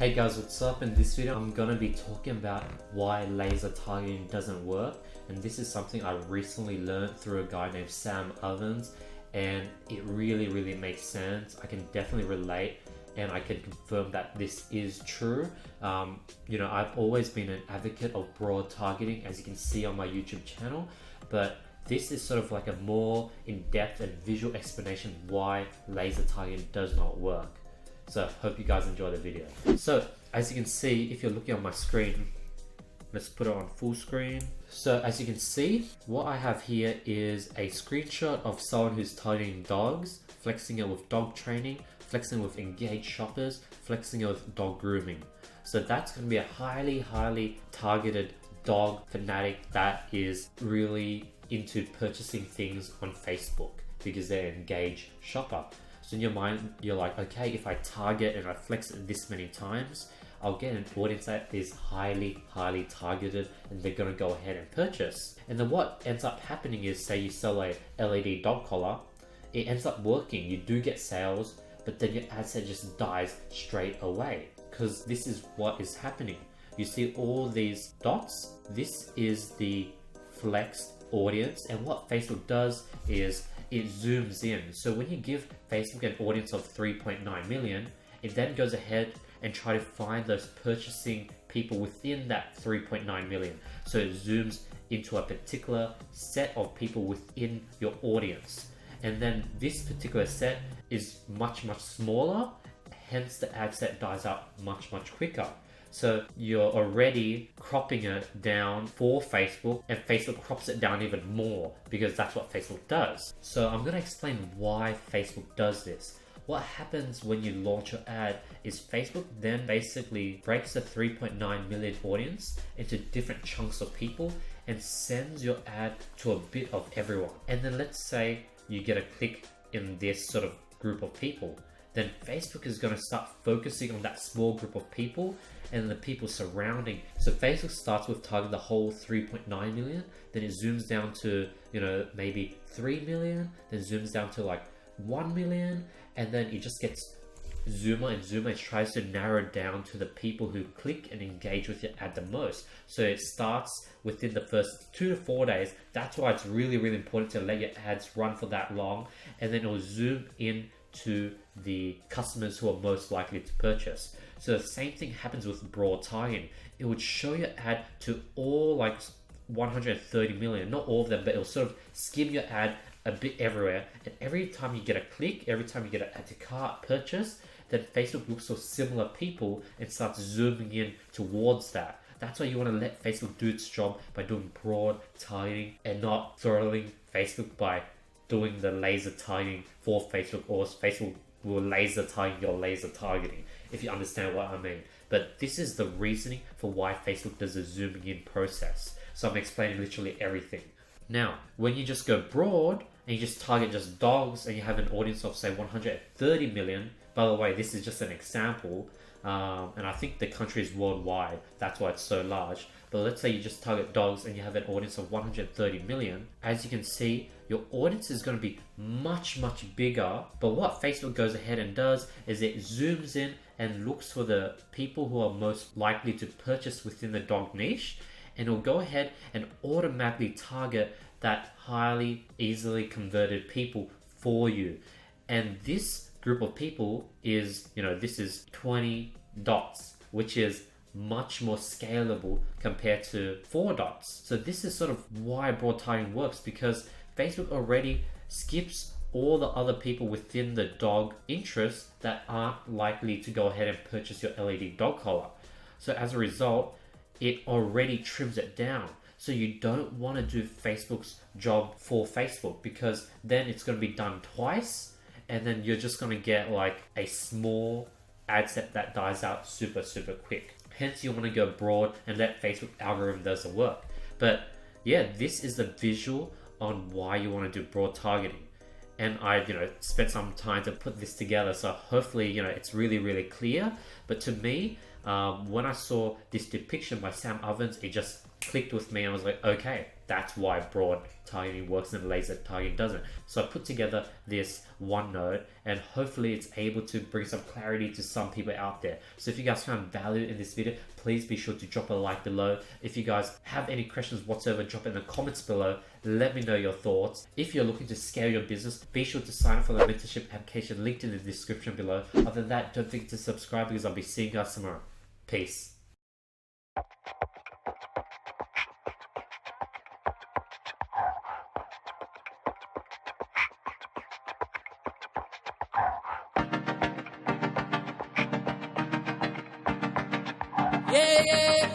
Hey guys, what's up? In this video I'm gonna be talking about why laser targeting doesn't work, and this is something I recently learned through a guy named Sam Ovens, and it really makes sense. I can definitely relate, and I can confirm that this is true. I've always been an advocate of broad targeting, as you can see on my YouTube channel, but this is sort of like a more in-depth and visual explanation why laser targeting does not work. So hope you guys enjoy the video. So as you can see, if you're looking on my screen, let's put it on full screen. So as you can see, what I have here is a screenshot of someone who's targeting dogs, flexing it with dog training, flexing with engaged shoppers, flexing it with dog grooming. So that's going to be a highly targeted dog fanatic that is really into purchasing things on Facebook because they're an engaged shopper. So in your mind, you're like, okay, if I target and I flex it this many times, I'll get an audience that is highly targeted, and they're gonna go ahead and purchase. And then what ends up happening is, say you sell a LED dog collar, it ends up working. You do get sales, but then your ad set just dies straight away, because this is what is happening. You see all these dots, this is the flex audience, and what Facebook does is it zooms in. So when you give Facebook an audience of 3.9 million, it then goes ahead and try to find those purchasing people within that 3.9 million. So it zooms into a particular set of people within your audience. And then this particular set is much smaller, hence the ad set dies out much quicker. So you're already cropping it down for Facebook, and Facebook crops it down even more because that's what Facebook does. So I'm going to explain why Facebook does this. What happens when you launch your ad is Facebook then basically breaks the 3.9 million audience into different chunks of people and sends your ad to a bit of everyone. And then let's say you get a click in this sort of group of people. Then Facebook is going to start focusing on that small group of people and the people surrounding. So Facebook starts with targeting the whole 3.9 million, then it zooms down to, maybe 3 million, then zooms down to like 1 million, and then it just gets zoomer and tries to narrow down to the people who click and engage with your ad the most. So it starts within the first 2 to 4 days. That's why it's really important to let your ads run for that long, and then it will zoom in to the customers who are most likely to purchase. So the same thing happens with broad targeting. It would show your ad to all like 130 million, not all of them, but it'll sort of skim your ad a bit everywhere. And every time you get a click, every time you get an add to cart purchase, then Facebook looks for similar people and starts zooming in towards that. That's why you want to let Facebook do its job by doing broad targeting and not throttling Facebook by doing the laser targeting for Facebook, or Facebook will laser target your laser targeting, if you understand what I mean. But this is the reasoning for why Facebook does the zooming in process. So I'm explaining literally everything. Now, when you just go broad and you just target just dogs and you have an audience of say 130 million, by the way, this is just an example, and I think the country is worldwide, that's why it's so large. But let's say you just target dogs and you have an audience of 130 million. As you can see, your audience is going to be much bigger. But what Facebook goes ahead and does is it zooms in and looks for the people who are most likely to purchase within the dog niche, and it'll go ahead and automatically target that highly easily converted people for you. And this group of people is, this is 20 dots, which is much more scalable compared to 4 dots. So this is sort of why broad targeting works, because Facebook already skips all the other people within the dog interest that aren't likely to go ahead and purchase your LED dog collar. So as a result, it already trims it down. So you don't want to do Facebook's job for Facebook, because then it's going to be done twice, and then you're just going to get like a small ad set that dies out super quick. Hence, you want to go broad and let Facebook algorithm does the work. But yeah, this is the visual on why you want to do broad targeting. And I, spent some time to put this together. So hopefully, it's really clear. But to me, when I saw this depiction by Sam Ovens, it just clicked with me. I was like, okay, that's why broad targeting works and laser targeting doesn't. So I put together this OneNote, and hopefully it's able to bring some clarity to some people out there. So if you guys found value in this video, please be sure to drop a like below. If you guys have any questions whatsoever, drop it in the comments below. Let me know your thoughts. If you're looking to scale your business, be sure to sign up for the mentorship application linked in the description below. Other than that, don't forget to subscribe because I'll be seeing you guys tomorrow. Peace. Yeah, yeah.